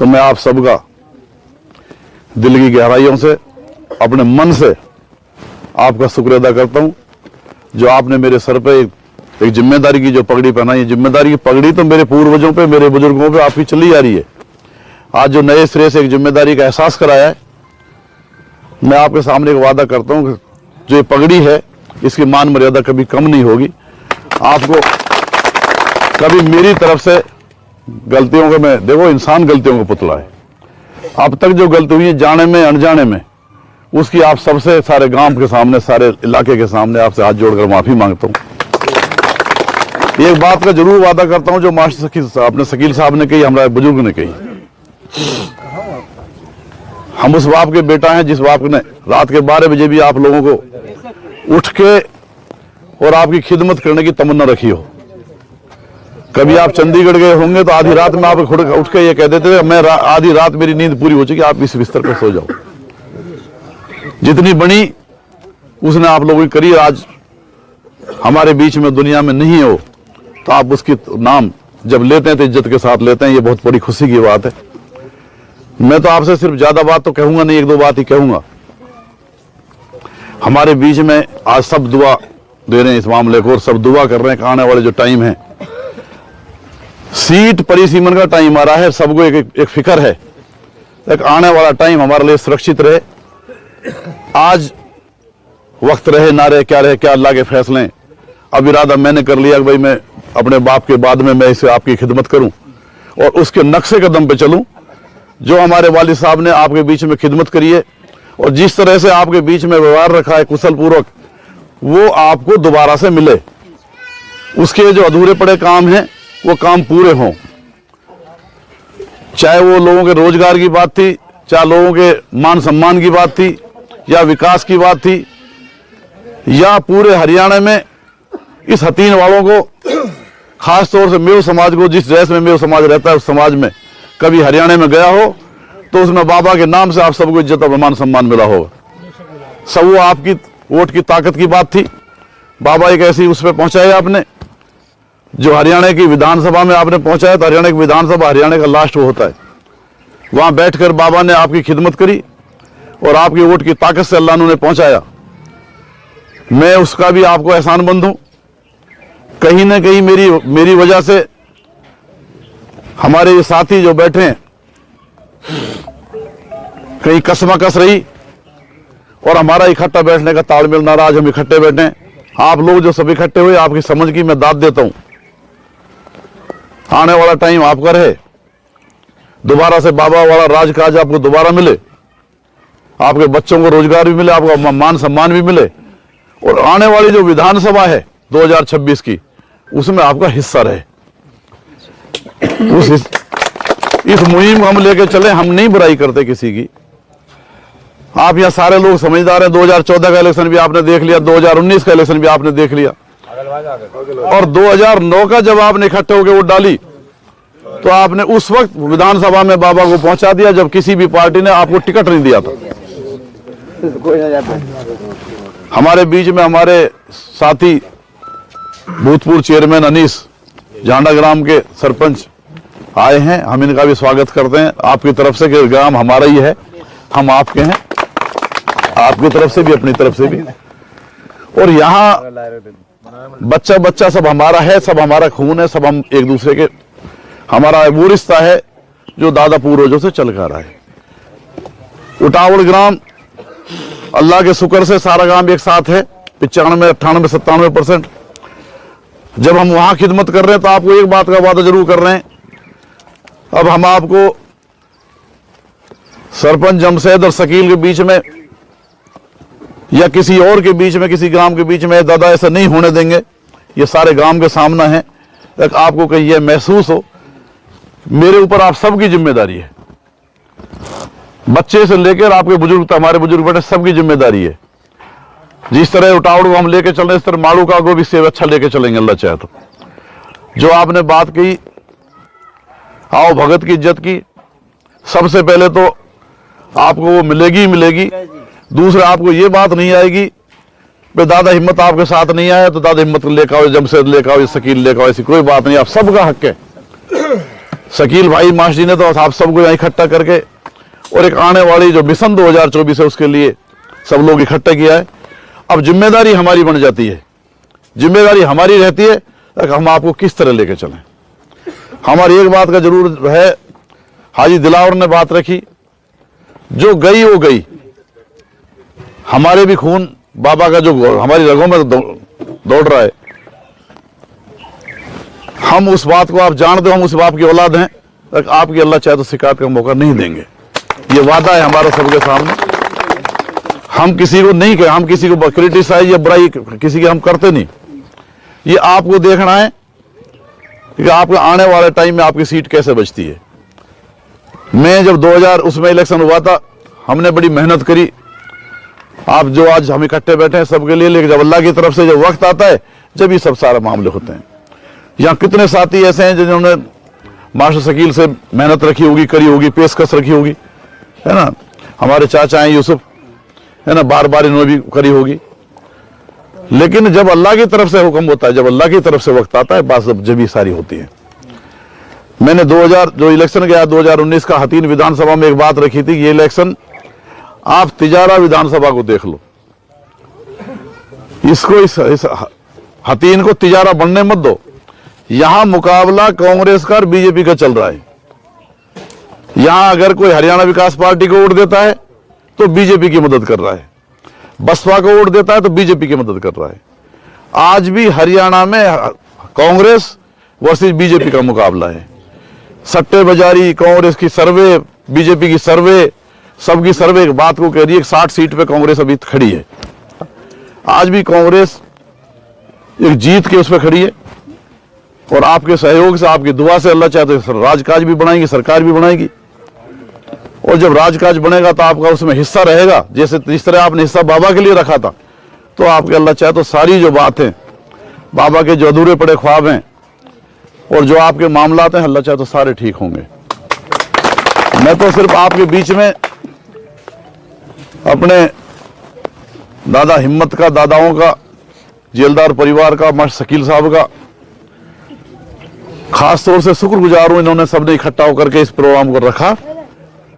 तो मैं आप सबका दिल की गहराइयों से, अपने मन से आपका शुक्र अदा करता हूं, जो आपने मेरे सर पे एक जिम्मेदारी की जो पगड़ी पहनाई है। जिम्मेदारी की पगड़ी तो मेरे पूर्वजों पे, मेरे बुजुर्गों पे आपकी चली आ रही है। आज जो नए सिरे से एक जिम्मेदारी का एहसास कराया है, मैं आपके सामने एक वादा करता हूं कि जो ये पगड़ी है इसकी मान मर्यादा कभी कम नहीं होगी। आपको कभी मेरी तरफ से गलतियों का, मैं देखो इंसान गलतियों का पुतला है, अब तक जो गलती हुई है जाने में अनजाने में, उसकी आप सबसे, सारे गांव के सामने, सारे इलाके के सामने आपसे हाथ जोड़कर माफी मांगता हूं। एक बात का जरूर वादा करता हूं जो मास्टर अपने शकील साहब ने कही, हमारे बुजुर्ग ने कही, हम उस बाप के बेटा हैं जिस बाप ने रात के 12 बजे भी आप लोगों को उठ के और आपकी खिदमत करने की तमन्ना रखी हो। कभी आप चंडीगढ़ गए होंगे तो आधी रात में आप उठ के ये कह देते थे, मैं आधी रात मेरी नींद पूरी हो चुकी, आप इस बिस्तर पर सो जाओ। जितनी बनी उसने आप लोगों की करी। आज हमारे बीच में दुनिया में नहीं हो तो आप उसकी नाम जब लेते हैं तो इज्जत के साथ लेते हैं, ये बहुत बड़ी खुशी की बात है। मैं तो आपसे सिर्फ ज्यादा बात तो कहूंगा नहीं, एक दो बात ही कहूंगा। हमारे बीच में आज सब दुआ दे रहे हैं इस मामले को, और सब दुआ कर रहे हैं कि आने वाले जो टाइम है, सीट परिसीमन का टाइम आ रहा है, सबको एक फिक्र है, एक आने वाला टाइम हमारे लिए सुरक्षित रहे। आज वक्त रहे ना रहे, क्या रहे, क्या अल्लाह के फैसले। अब इरादा मैंने कर लिया कि भाई मैं अपने बाप के बाद में मैं इसे आपकी खिदमत करूं और उसके नक्शे कदम पे चलूं। जो हमारे वालिद साहब ने आपके बीच में खिदमत करी है और जिस तरह से आपके बीच में व्यवहार रखा है कुशल पूर्वक, वो आपको दोबारा से मिले। उसके जो अधूरे पड़े काम हैं वो काम पूरे हों, चाहे वो लोगों के रोजगार की बात थी, चाहे लोगों के मान सम्मान की बात थी, या विकास की बात थी, या पूरे हरियाणा में इस हतीन वालों को, खास तौर से मेव समाज को, जिस देश में मेव समाज रहता है उस समाज में कभी हरियाणा में गया हो तो उसमें बाबा के नाम से आप सबको इज्जत और मान सम्मान मिला होगा। सब वो आपकी वोट की ताकत की बात थी। बाबा एक ऐसी उस पर पहुंचाया आपने, जो हरियाणा की विधानसभा में आपने पहुंचाया। तो हरियाणा की विधानसभा हरियाणा का लास्ट वो होता है, वहां बैठकर बाबा ने आपकी खिदमत करी और आपकी वोट की ताकत से अल्लाह ने पहुंचाया। मैं उसका भी आपको एहसानमंद हूं। कहीं ना कहीं मेरी वजह से हमारे ये साथी जो बैठे हैं, कहीं कसमकस रही और हमारा इकट्ठा बैठने का तालमेल ना रहा। आज हम इकट्ठे बैठे हैं, आप लोग जो सब इकट्ठे हुए, आपकी समझ की मैं दाद देता हूं। आने वाला टाइम आपका रहे, दोबारा से बाबा वाला राजकाज आपको दोबारा मिले, आपके बच्चों को रोजगार भी मिले, आपको मान सम्मान भी मिले, और आने वाली जो विधानसभा है 2026 की, उसमें आपका हिस्सा रहे। इस मुहिम को हम लेके चले। हम नहीं बुराई करते किसी की। आप यहाँ सारे लोग समझदार हैं। 2014 का इलेक्शन भी आपने देख लिया, 2019 का इलेक्शन भी आपने देख लिया, और 2009 का जब आपने इकट्ठे होकर वोट डाली तो आपने उस वक्त विधानसभा में बाबा को पहुंचा दिया जब किसी भी पार्टी ने आपको टिकट नहीं दिया था। हमारे बीच में हमारे साथी भूतपूर्व चेयरमैन अनीस झांडा ग्राम के सरपंच आए हैं, हम इनका भी स्वागत करते हैं आपकी तरफ से कि ग्राम हमारा ही है, हम आपके हैं, आपकी तरफ से भी अपनी तरफ से भी। और यहाँ बच्चा बच्चा सब हमारा है, सब हमारा खून है, सब हम एक दूसरे के, हमारा वो रिश्ता है जो दादा पूर्वजों से चल कर रहा है। उटावड़ ग्राम अल्लाह के शुक्र से सारा ग्राम एक साथ है, 95, 98, 97%। जब हम वहां खिदमत कर रहे हैं तो आपको एक बात का वादा जरूर कर रहे हैं। अब हम आपको सरपंच जमशेद और शकील के बीच में या किसी और के बीच में, किसी ग्राम के बीच में दादा ऐसा नहीं होने देंगे। ये सारे ग्राम के सामने है। एक आपको कहीं यह महसूस हो मेरे ऊपर आप सबकी जिम्मेदारी है, बच्चे से लेकर आपके बुजुर्ग तक, हमारे बुजुर्ग बेटे सबकी जिम्मेदारी है। जिस तरह उटावड़ को हम लेके चल रहे इस तरह माड़ूका को भी सेव अच्छा लेके चलेंगे अल्लाह चाहे तो। जो आपने बात की आओ भगत की इज्जत की, सबसे पहले तो आपको वो मिलेगी ही मिलेगी। दूसरा आपको ये बात नहीं आएगी कि दादा हिम्मत आपके साथ नहीं आया तो दादा हिम्मत लेकर आओ, जमशेद लेकर आओ, शकील लेकर आओ, ऐसी कोई बात नहीं। आप सबका हक है, शकील भाई मास्टर जी ने तो आप सबको यहाँ इकट्ठा करके और एक आने वाली जो मिशन 2024 है उसके लिए सब लोग इकट्ठा किया है। अब जिम्मेदारी हमारी बन जाती है, जिम्मेदारी हमारी रहती है कि हम आपको किस तरह लेके चलें। हमारी एक बात का जरूर है, हाजी दिलावर ने बात रखी, जो गई वो गई। हमारे भी खून बाबा का जो हमारी रगों में दौड़ रहा है, हम उस बात को आप जान दो, हम उस बाप की औलाद हैं, आपकी अल्लाह चाहे तो शिकायत का मौका नहीं देंगे। ये वादा है हमारा सबके सामने। हम किसी को नहीं, हम किसी को क्रिटिसाइज या बुराई किसी की हम करते नहीं। ये आपको देखना है कि आपके आने वाले टाइम में आपकी सीट कैसे बचती है। मैं जब 2000 उसमें इलेक्शन हुआ था, हमने बड़ी मेहनत करी। आप जो आज हम इकट्ठे बैठे हैं सबके लिए, लेकिन जब अल्लाह की तरफ से जब वक्त आता है, जब ये सब सारे मामले होते हैं। यहाँ कितने साथी ऐसे हैं जिन्होंने मास्टर शकील से मेहनत रखी होगी, करी होगी, पेशकश रखी होगी, है ना। हमारे चाचा हैं यूसुफ, है ना, बार बार इन्होंने भी करी होगी। लेकिन जब अल्लाह की तरफ से हुक्म होता है, जब अल्लाह की तरफ से वक्त आता है, बात जब ही सारी होती है। मैंने 2000 जो इलेक्शन गया 2019 का, हतीन विधानसभा में एक बात रखी थी, ये इलेक्शन आप तिजारा विधानसभा को देख लो, इसको इस हतीन को तिजारा बनने मत दो। यहां मुकाबला कांग्रेस का और बीजेपी का चल रहा है। यहां अगर कोई हरियाणा विकास पार्टी को वोट देता है तो बीजेपी की मदद कर रहा है, बसपा को वोट देता है तो बीजेपी की मदद कर रहा है। आज भी हरियाणा में कांग्रेस वर्सेस बीजेपी का मुकाबला है। सट्टेबाजारी, कांग्रेस की सर्वे, बीजेपी की सर्वे, सबकी सर्वे एक बात को कह रही है, 60 सीट पे कांग्रेस अभी खड़ी है। आज भी कांग्रेस एक जीत के उस पर खड़ी है, और आपके सहयोग से, आपकी दुआ से अल्लाह चाहते तो राजकाज भी बनाएंगी, सरकार भी बनाएगी। और जब राजकाज बनेगा तो आपका उसमें हिस्सा रहेगा, जैसे जिस तरह आपने हिस्सा बाबा के लिए रखा था, तो आपके अल्लाह चाहे तो सारी जो बातें, बाबा के जो अधूरे पड़े ख्वाब हैं और जो आपके मामलात हैं, अल्लाह चाहे तो सारे ठीक होंगे। मैं तो सिर्फ आपके बीच में अपने दादा हिम्मत का, दादाओं का, जेलदार परिवार का, मास्टर शकील साहब का खास तौर से शुक्रगुजार हूं। इन्होंने सबने इकट्ठा होकर के इस प्रोग्राम को रखा।